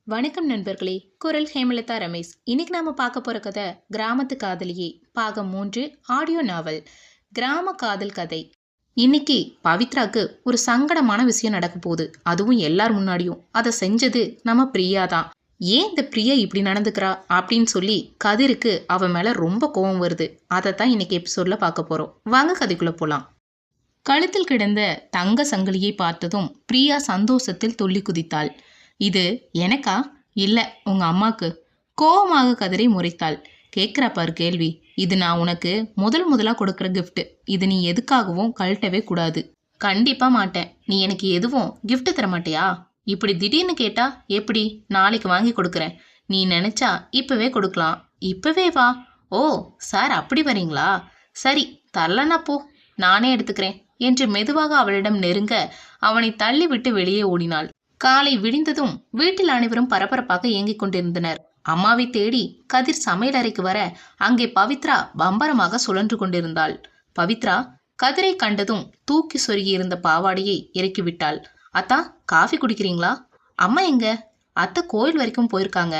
வணக்கம் நண்பர்களே. குரல் ஹேமலதா ரமேஷ். இன்னைக்கு நாம பார்க்க போற கதை கிராமத்து காதலியே பாகம் 3 ஆடியோ நாவல் கிராம காதல் கதை. இன்னைக்கு பவித்ராக்கு ஒரு சங்கடமான விஷயம் நடக்க போகுது. அதுவும் எல்லார் முன்னாடியும். அதை செஞ்சது நம்ம பிரியா தான். ஏன் இந்த பிரியா இப்படி நடந்துக்கிறா அப்படின்னு சொல்லி கதிருக்கு அவ மேல ரொம்ப கோபம் வருது. அதைத்தான் இன்னைக்கு எபிசோட்ல பார்க்க போறோம். வாங்க கதைக்குள்ள போலாம். கழுத்தில் கிடந்த தங்க சங்கிலியை பார்த்ததும் பிரியா சந்தோஷத்தில் துள்ளி குதித்தாள். இது எனக்கா? இல்லை, உங்க அம்மாக்கு. கோவமாக கதிரை முறைத்தாள். கேட்குறா பாரு கேள்வி. இது நான் உனக்கு முதலாக கொடுக்குற கிஃப்ட். இது நீ எதுக்காகவும் கழட்டவே கூடாது. கண்டிப்பா மாட்டேன். நீ எனக்கு எதுவும் கிஃப்ட் தர மாட்டியா? இப்படி திடீர்னு கேட்டா எப்படி? நாளைக்கு வாங்கி கொடுக்குறேன். நீ நினைச்சா இப்பவே கொடுக்கலாம். இப்பவே வா. ஓ சார், அப்படி வரீங்களா? சரி, தரலனா போ, நானே எடுத்துக்கிறேன் என்று மெதுவாக அவளிடம் நெருங்க அவனை தள்ளிவிட்டு வெளியே ஓடினாள். காலை விடிந்ததும் வீட்டில் அனைவரும் பரபரப்பாக இயங்கிக் கொண்டிருந்தனர். அம்மாவை தேடி கதிர் சமையல் அறைக்கு வர அங்கே பவித்ரா பம்பரமாக சுழன்று கொண்டிருந்தாள். பவித்ரா கதிரை கண்டதும் தூக்கி சொருகி இருந்த பாவாடையை இறக்கிவிட்டாள். அத்தா, காஃபி குடிக்கிறீங்களா? அம்மா எங்க? அத்தை கோயில் வரைக்கும் போயிருக்காங்க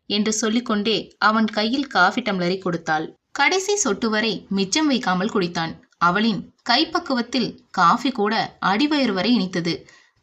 என்று சொல்லிக்கொண்டே அவன் கையில் காஃபி டம்ளரை கொடுத்தாள். கடைசி சொட்டு வரை மிச்சம் வைக்காமல் குடித்தான். அவளின் கைப்பக்குவத்தில் காஃபி கூட அடிவயிறு வரை இனித்தது.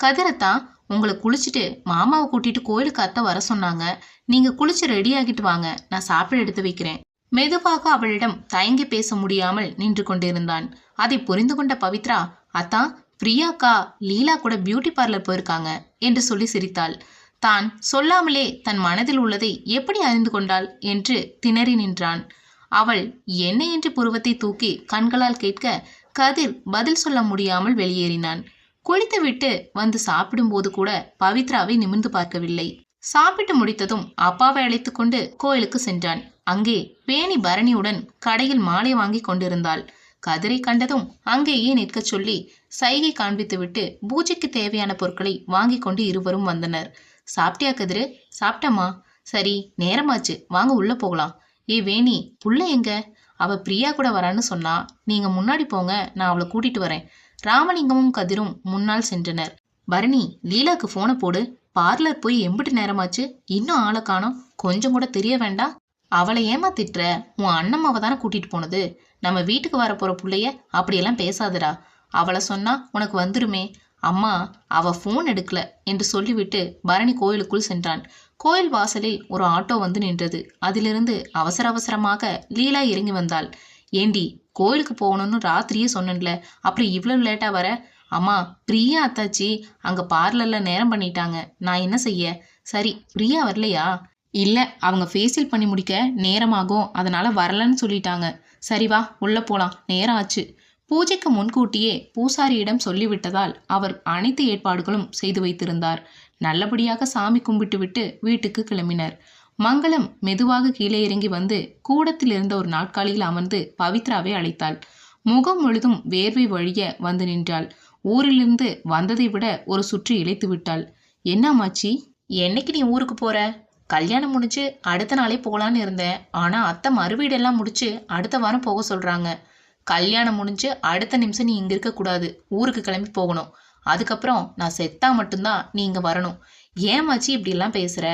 கதிரத்தா, உங்களை குளிச்சுட்டு மாமாவை கூட்டிட்டு கோயிலுக்கு அத்தை வர சொன்னாங்க. நீங்க குளிச்சு ரெடி ஆகிட்டு வாங்க, நான் சாப்பிட எடுத்து வைக்கிறேன். மெதுவாக அவளிடம் தயங்கி பேச முடியாமல் நின்று கொண்டிருந்தான். அதை புரிந்து கொண்ட பவித்ரா, அத்தா, பிரியாக்கா லீலா கூட பியூட்டி பார்லர் போயிருக்காங்க என்று சொல்லி சிரித்தாள். தான் சொல்லாமலே தன் மனதில் உள்ளதை எப்படி அறிந்து கொண்டாள் என்று திணறி நின்றான். அவள் என்ன என்று புருவத்தை தூக்கி கண்களால் கேட்க கதிர் பதில் சொல்ல முடியாமல் வெளியேறினான். குளித்துவிட்டு வந்து சாப்பிடும்போது கூட பவித்ராவை நிமிர்ந்து பார்க்கவில்லை. சாப்பிட்டு முடித்ததும் அப்பாவை அழைத்து கொண்டு கோயிலுக்கு சென்றான். அங்கே வேணி பரணியுடன் கடையில் மாலை வாங்கி கொண்டிருந்தாள். கதிரை கண்டதும் அங்கேயே நிற்க சொல்லி சைகை காண்பித்துவிட்டு பூஜைக்கு தேவையான பொருட்களை வாங்கி கொண்டு இருவரும் வந்தனர். சாப்பிட்டியா கதிரு? சாப்பிட்டம்மா. சரி, நேரமாச்சு, வாங்க உள்ள போகலாம். ஏ வேணி, புள்ள எங்க? அவ பிரியா கூட வரான்னு சொன்னா. நீங்க முன்னாடி போங்க, நான் அவளை கூட்டிட்டு வரேன். ராமலிங்கமும் கதிரும் முன்னால் சென்றனர். பரணி, லீலாக்கு போனை போடு. பார்லர் போய் எம்பிட்டு நேரமாச்சு, இன்னும் ஆளை காணோம். கொஞ்சம் கூட தெரிய வேண்டாம். அவளை ஏமா திட்டுற? உன் அண்ணம்மாவை தானே கூட்டிட்டு போனது. நம்ம வீட்டுக்கு வர போற பிள்ளைய அப்படியெல்லாம் பேசாதடா. அவளை சொன்னா உனக்கு வந்துருமே. அம்மா, அவ போன் எடுக்கல என்று சொல்லிவிட்டு பரணி கோயிலுக்குள் சென்றான். கோயில் வாசலில் ஒரு ஆட்டோ வந்து நின்றது. அதிலிருந்து அவசர அவசரமாக லீலா இறங்கி வந்தாள். ஏண்டி, கோயிலுக்கு போகணும்னு ராத்திரியே சொன்னேன்ல, அப்புறம் இவ்வளவு லேட்டா வர? அம்மா, பிரியா அத்தாச்சி அங்க பார்லர்ல நேரம் பண்ணிட்டாங்க, நான் என்ன செய்ய? சரி, பிரியா வரலையா? இல்ல, அவங்க ஃபேஷியல் பண்ணி முடிக்க நேரமாகும், அதனால வரலன்னு சொல்லிட்டாங்க. சரி வா, உள்ள போலாம், நேரம் ஆச்சு. பூஜைக்கு முன்கூட்டியே பூசாரியிடம் சொல்லிவிட்டதால் அவர் அனைத்து ஏற்பாடுகளும் செய்து வைத்திருந்தார். நல்லபடியாக சாமி கும்பிட்டு விட்டு வீட்டுக்கு கிளம்பினர். மங்களம் மெதுவாக கீழே இறங்கி வந்து கூடத்தில் இருந்த ஒரு நாட்காலியில் அமர்ந்து பவித்ராவை அழைத்தாள். முகம் முழுதும் வேர்வை வழிய வந்து நின்றாள். ஊரிலிருந்து வந்ததை விட ஒரு சுற்றி இழைத்து விட்டாள். என்னம்மாச்சி, என்னைக்கு நீ ஊருக்கு போற? கல்யாணம் முடிச்சு அடுத்த நாளே போகலான்னு இருந்தேன். ஆனா அத்தை மறுவீடெல்லாம் முடிச்சு அடுத்த வாரம் போக சொல்றாங்க. கல்யாணம் முடிஞ்சு அடுத்த நிமிஷம் நீ இங்க இருக்க கூடாது, ஊருக்கு கிளம்பி போகணும். அதுக்கப்புறம் நான் செத்தா மட்டும்தான் நீ இங்க வரணும். ஏமாச்சி இப்படி எல்லாம் பேசுற?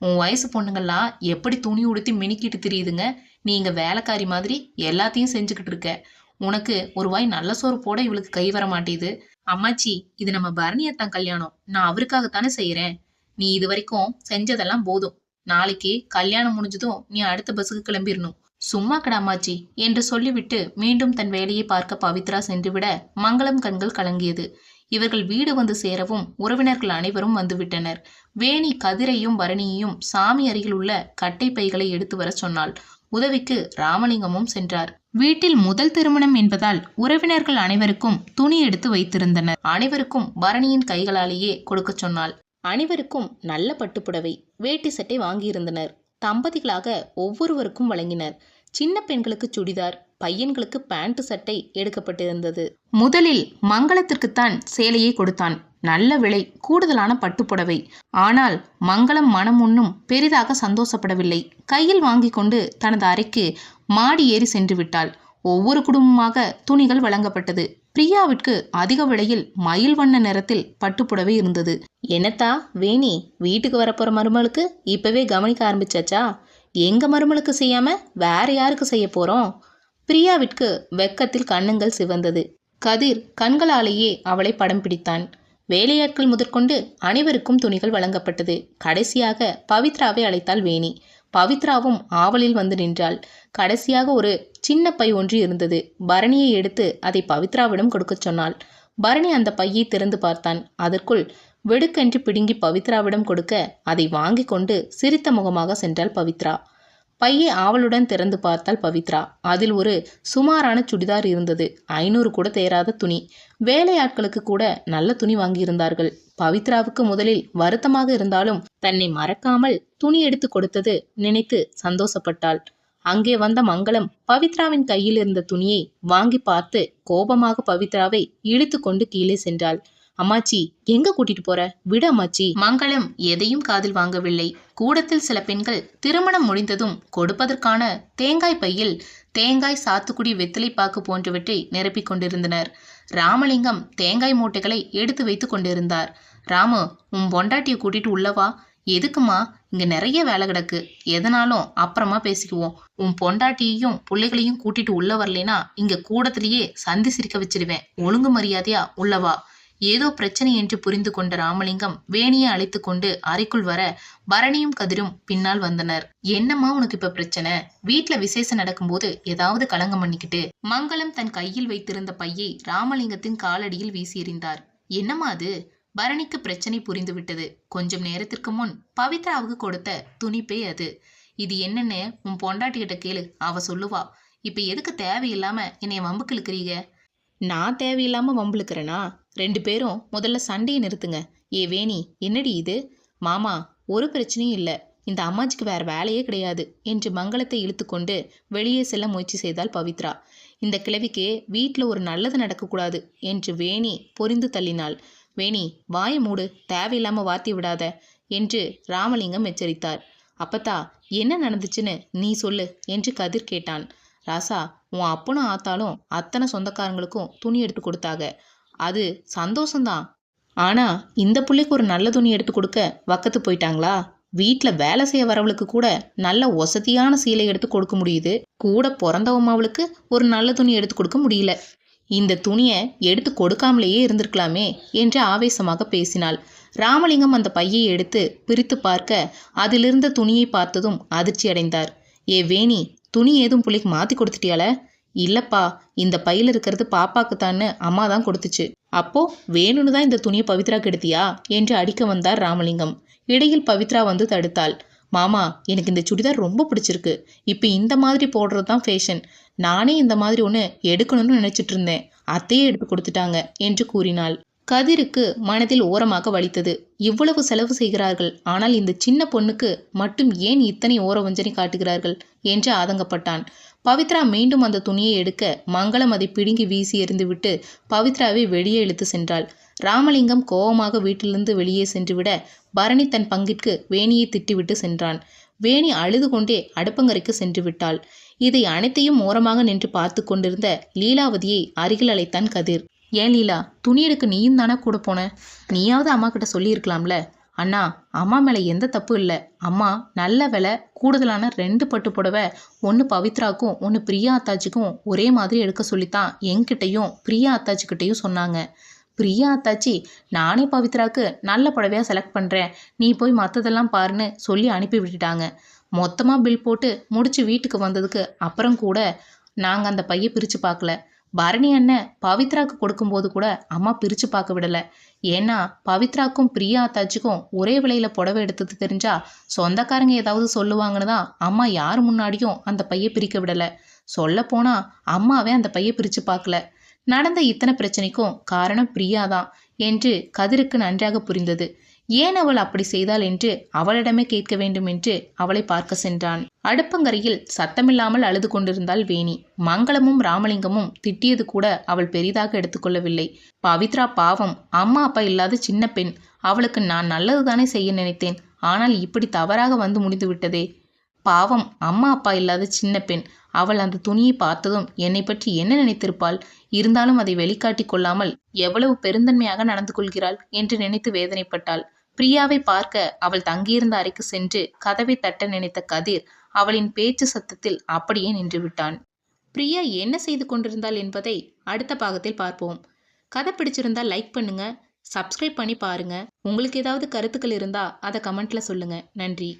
உன் வயசு பொண்ணுங்கள்லாம் எப்படி துணி உடுத்தி மினிக்கிட்டு திரியுதுங்க. நீ இங்க வேலைக்காரி மாதிரி எல்லாத்தையும் செஞ்சுக்கிட்டு இருக்க. உனக்கு ஒரு வாய் நல்ல சோறு போட இவளுக்கு கை வர மாட்டேது. அம்மாச்சி, இது நம்ம பரணியத்தான் கல்யாணம், நான் அவருக்காகத்தானே செய்யறேன். நீ இது வரைக்கும் செஞ்சதெல்லாம் போதும். நாளைக்கு கல்யாணம் முடிஞ்சதும் நீ அடுத்த பஸ்ஸுக்கு கிளம்பிடணும். சும்மா கிடாமாச்சி என்று சொல்லிவிட்டு மீண்டும் தன் வேலையை பார்க்க பவித்ரா சென்றுவிட மங்களம் கண்கள் கலங்கியது. இவர்கள் வீடு வந்து சேரவும் உறவினர்கள் அனைவரும் வந்துவிட்டனர். வேணி கதிரையும் பரணியையும் சாமி அருகில் உள்ள கட்டை பைகளை எடுத்து வர சொன்னாள். உதவிக்கு ராமலிங்கமும் சென்றார். வீட்டில் முதல் திருமணம் என்பதால் உறவினர்கள் அனைவருக்கும் துணி எடுத்து வைத்திருந்தனர். அனைவருக்கும் பரணியின் கைகளாலேயே கொடுக்க சொன்னாள். அனைவருக்கும் நல்ல பட்டுப்புடவை, வேட்டி சட்டை வாங்கியிருந்தனர். தம்பதிகளாக ஒவ்வொருவருக்கும் வழங்கினர். சின்ன பெண்களுக்கு சுடிதார், பையன்களுக்கு பேண்ட் சட்டை எடுக்கப்பட்டிருந்தது. முதலில் மங்களத்திற்குத்தான் சேலையை கொடுத்தான். நல்ல விலை, கூடுதலான பட்டுப்புடவை. ஆனால் மங்களம் மனம் ஒன்றும் பெரிதாக சந்தோஷப்படவில்லை. கையில் வாங்கி கொண்டு தனது அறைக்கு மாடி ஏறி சென்று விட்டாள். ஒவ்வொரு குடும்பமாக துணிகள் வழங்கப்பட்டது. பிரியாவிற்கு அதிக விலையில் மயில் வண்ண நிறத்தில் பட்டுப்புடவை இருந்தது. என்னத்தா வேணி, வீட்டுக்கு வரப்போற மருமகளுக்கு இப்பவே கவனிக்க ஆரம்பிச்சாச்சா? எங்க மருமகளுக்கு செய்யாம வேற யாருக்கு செய்ய போறோம்? பிரியாவிற்கு வெக்கத்தில் கண்ணுங்கள் சிவந்தது. கதிர் கண்களாலேயே அவளை படம் பிடித்தான். வேலையாட்கள் முதற்கொண்டு அனைவருக்கும் துணிகள் வழங்கப்பட்டது. கடைசியாக பவித்ராவை அழைத்தாள் வேணி. பவித்ராவும் ஆவலில் வந்து நின்றாள். கடைசியாக ஒரு சின்ன பை ஒன்று இருந்தது. பரணியை எடுத்து அதை பவித்ராவிடம் கொடுக்கச் சொன்னாள். பரணி அந்த பையை திறந்து பார்த்தான். அதற்குள் வெடுக்கென்று பிடுங்கி பவித்ராவிடம் கொடுக்க அதை வாங்கி கொண்டு சிரித்த முகமாக சென்றாள் பவித்ரா. பையை ஆவலுடன் திறந்து பார்த்தாள் பவித்ரா. அதில் ஒரு சுமாரான சுடிதார் இருந்தது. 500 கூட தேராத துணி. வேலையாட்களுக்கு கூட நல்ல துணி வாங்கியிருந்தார்கள். பவித்ராவுக்கு முதலில் வருத்தமாக இருந்தாலும் தன்னை மறக்காமல் துணி எடுத்து கொடுத்தது நினைத்து சந்தோஷப்பட்டாள். அங்கே வந்த மங்களம் பவித்ராவின் கையில் இருந்த துணியை வாங்கி பார்த்து கோபமாக பவித்ராவை இழுத்து கொண்டு கீழே சென்றாள். அம்மாச்சி, எங்க கூட்டிட்டு போற? விட அம்மாச்சி. மங்களம் எதையும் காதில் வாங்கவில்லை. கூடத்தில் சில பெண்கள் திருமணம் முடிந்ததும் கொடுப்பதற்கான தேங்காய் பையில் தேங்காய், சாத்துக்குடி, வெத்திலைப்பாக்கு போன்றவற்றை நிரப்பிக் கொண்டிருந்தனர். ராமலிங்கம் தேங்காய் மூட்டைகளை எடுத்து வைத்து கொண்டிருந்தார். ராமு, உன் பொண்டாட்டியை கூட்டிட்டு உள்ளவா. எதுக்குமா? இங்க நிறைய வேலை கிடக்கு. எதனாலும் அப்புறமா பேசிக்குவோம். உன் பொண்டாட்டியையும் பிள்ளைகளையும் கூட்டிட்டு உள்ள வரலேனா இங்க கூடத்திலேயே சந்தி சிரிக்க வச்சிருவேன். ஒழுங்கு மரியாதையா உள்ளவா. ஏதோ பிரச்சனை என்று புரிந்து கொண்ட ராமலிங்கம் வேணியை அழைத்து கொண்டு அறைக்குள் வர பரணியும் கதிரும் பின்னால் வந்தனர். என்னம்மா உனக்கு இப்ப பிரச்சனை? வீட்டுல விசேஷம் நடக்கும்போது ஏதாவது கலங்கம் பண்ணிக்கிட்டு. மங்களம் தன் கையில் வைத்திருந்த பையை ராமலிங்கத்தின் காலடியில் வீசி எறிந்தார். என்னம்மா அது? பரணிக்கு பிரச்சனை புரிந்துவிட்டது. கொஞ்சம் நேரத்திற்கு முன் பவித்ராவுக்கு கொடுத்த துணிப்பை அது. இது என்னன்னு உன் பொண்டாட்டிகிட்ட கேளு, அவ சொல்லுவா. இப்ப எதுக்கு தேவையில்லாம என்னைய வம்புக்கு இழுக்கிறீங்க? நான் தேவையில்லாம வம்பிழுக்கிறேனா? 2 பேரும் முதல்ல சண்டையை நிறுத்துங்க. ஏ வேணி, என்னடி இது? மாமா, ஒரு பிரச்சனையும் இல்லை. இந்த அம்மாச்சிக்கு வேற வேலையே கிடையாது என்று மங்களத்தை இழுத்து கொண்டு வெளியே செல்ல முயற்சி செய்தாள் பவித்ரா. இந்த கிழவிக்கு வீட்டில் ஒரு நல்லது நடக்கக்கூடாது என்று வேணி பொரிந்து தள்ளினாள். வேணி, வாயை மூடு, தேவையில்லாம வார்த்தை விடாத என்று ராமலிங்கம் எச்சரித்தார். அப்பத்தா, என்ன நடந்துச்சுன்னு நீ சொல்லு என்று கதிர் கேட்டான். ராசா, உன் அப்பனும் ஆத்தாலும் அத்தனை சொந்தக்காரங்களுக்கும் துணி எடுத்து கொடுத்தாங்க. அது சந்தோஷம்தான். ஆனா இந்த பிள்ளைக்கு ஒரு நல்ல துணி எடுத்து கொடுக்க வக்கத்து போயிட்டாங்களா? வீட்டில் வேலை செய்ய வரவளுக்கு கூட நல்ல வசதியான சீலை எடுத்து கொடுக்க முடியுது. கூட பிறந்தவமாவளுக்கு ஒரு நல்ல துணி எடுத்து கொடுக்க முடியல. இந்த துணியை எடுத்து கொடுக்காமலேயே இருந்திருக்கலாமே என்று ஆவேசமாக பேசினாள். ராமலிங்கம் அந்த பையை எடுத்து பிரித்து பார்க்க அதிலிருந்த துணியை பார்த்ததும் அதிர்ச்சி அடைந்தார். ஏ வேணி, துணி ஏதும் பிள்ளைக்கு மாற்றி கொடுத்துட்டியால? இல்லப்பா, இந்த பையில் இருக்கிறது பாப்பாக்குத்தான்னு அம்மா தான் கொடுத்துச்சு. அப்போ வேணும்னு தான் இந்த துணியை பவித்ராக்கு எடுத்தியா என்று அடிக்க வந்தார் ராமலிங்கம். இடையில் பவித்ரா வந்து தடுத்தாள். மாமா, எனக்கு இந்த சுடிதார் ரொம்ப பிடிச்சிருக்கு. இப்போ இந்த மாதிரி போடுறது தான் ஃபேஷன். நானே இந்த மாதிரி ஒன்று எடுக்கணும்னு நினச்சிட்டு இருந்தேன். அத்தையே எடுத்து கொடுத்துட்டாங்க என்று கூறினாள். கதிருக்கு மனதில் ஓரமாக வலித்தது. இவ்வளவு செலவு செய்கிறார்கள், ஆனால் இந்த சின்ன பொண்ணுக்கு மட்டும் ஏன் இத்தனை ஓர வஞ்சனை காட்டுகிறார்கள் என்று ஆதங்கப்பட்டான். பவித்ரா மீண்டும் அந்த துணியை எடுக்க மங்களம் அதை பிடுங்கி வீசி எறிந்துவிட்டு பவித்ராவை வெளியே இழுத்து சென்றாள். ராமலிங்கம் கோபமாக வீட்டிலிருந்து வெளியே சென்றுவிட பரணி தன் பங்கிற்கு வேணியை திட்டிவிட்டு சென்றான். வேணி அழுது கொண்டே அடுப்பங்கரைக்கு சென்று விட்டாள். இதை அனைத்தையும் ஓரமாக நின்று பார்த்து கொண்டிருந்த லீலாவதியை அருகில் அழைத்தான் கதிர். ஏன் லீலா, துணி எடுக்க நீயும் தானே கூட போன? நீயாவது அம்மா கிட்ட சொல்லியிருக்கலாம்ல. அண்ணா, அம்மா மேலே எந்த தப்பு இல்லை. அம்மா நல்ல விலை கூடுதலான 2 பட்டு புடவை, ஒன்று பவித்ராக்கும் ஒன்று பிரியா அத்தாச்சிக்கும் ஒரே மாதிரி எடுக்க சொல்லித்தான் என்கிட்டையும் பிரியா அத்தாச்சிக்கிட்டையும் சொன்னாங்க. பிரியா அத்தாச்சி, நானே பவித்ராக்கு நல்ல புடவையாக செலக்ட் பண்ணுறேன், நீ போய் மற்றதெல்லாம் பாருன்னு சொல்லி அனுப்பி விட்டுட்டாங்க. மொத்தமாக பில் போட்டு முடிச்சு வீட்டுக்கு வந்ததுக்கு அப்புறம் கூட நாங்கள் அந்த பையை பிரித்து பார்க்கல. பரணி அண்ணன் பவித்ராக்கு கொடுக்கும்போது கூட அம்மா பிரித்து பார்க்க விடலை. ஏன்னா பவித்ராக்கும் பிரியா அத்தாச்சிக்கும் ஒரே விலையில் புடவை எடுத்தது தெரிஞ்சா சொந்தக்காரங்க ஏதாவது சொல்லுவாங்கன்னு தான் அம்மா யார் முன்னாடியும் அந்த பையை பிரிக்க விடலை. சொல்லப்போனா அம்மாவே அந்த பையை பிரித்து பார்க்கல. நடந்த இத்தனை பிரச்சனைக்கும் காரணம் பிரியாதான் என்று கதிருக்கு நன்றாக புரிந்தது. ஏன் அவள் அப்படி செய்தாள் என்று அவளிடமே கேட்க வேண்டும் என்று அவளை பார்க்க சென்றான். அடுப்பங்கரையில் சத்தமில்லாமல் அழுது கொண்டிருந்தாள் வேணி. மங்களமும் ராமலிங்கமும் திட்டியது கூட அவள் பெரிதாக எடுத்துக்கொள்ளவில்லை. பவித்ரா பாவம், அம்மா அப்பா இல்லாத சின்ன பெண். அவளுக்கு நான் நல்லதுதானே செய்ய நினைத்தேன். ஆனால் இப்படி தவறாக வந்து முடிந்து விட்டதே. பாவம், அம்மா அப்பா இல்லாத சின்ன பெண். அவள் அந்த துணியை பார்த்ததும் என்னை பற்றி என்ன நினைத்திருப்பாள்? இருந்தாலும் அதை வெளிக்காட்டி கொள்ளாமல் எவ்வளவு பெருந்தன்மையாக நடந்து கொள்கிறாள் என்று நினைத்து வேதனைப்பட்டாள். பிரியாவை பார்க்க அவள் தங்கியிருந்த அறைக்கு சென்று கதவை தட்ட நினைத்த கதிர் அவளின் பேச்சு சத்தத்தில் அப்படியே நின்று விட்டான். பிரியா என்ன செய்து கொண்டிருந்தாள் என்பதை அடுத்த பாகத்தில் பார்ப்போம். கதை பிடிச்சிருந்தா லைக் பண்ணுங்க, சப்ஸ்கிரைப் பண்ணி பாருங்க. உங்களுக்கு ஏதாவது கருத்துக்கள் இருந்தா அதை கமெண்ட்ல சொல்லுங்க. நன்றி.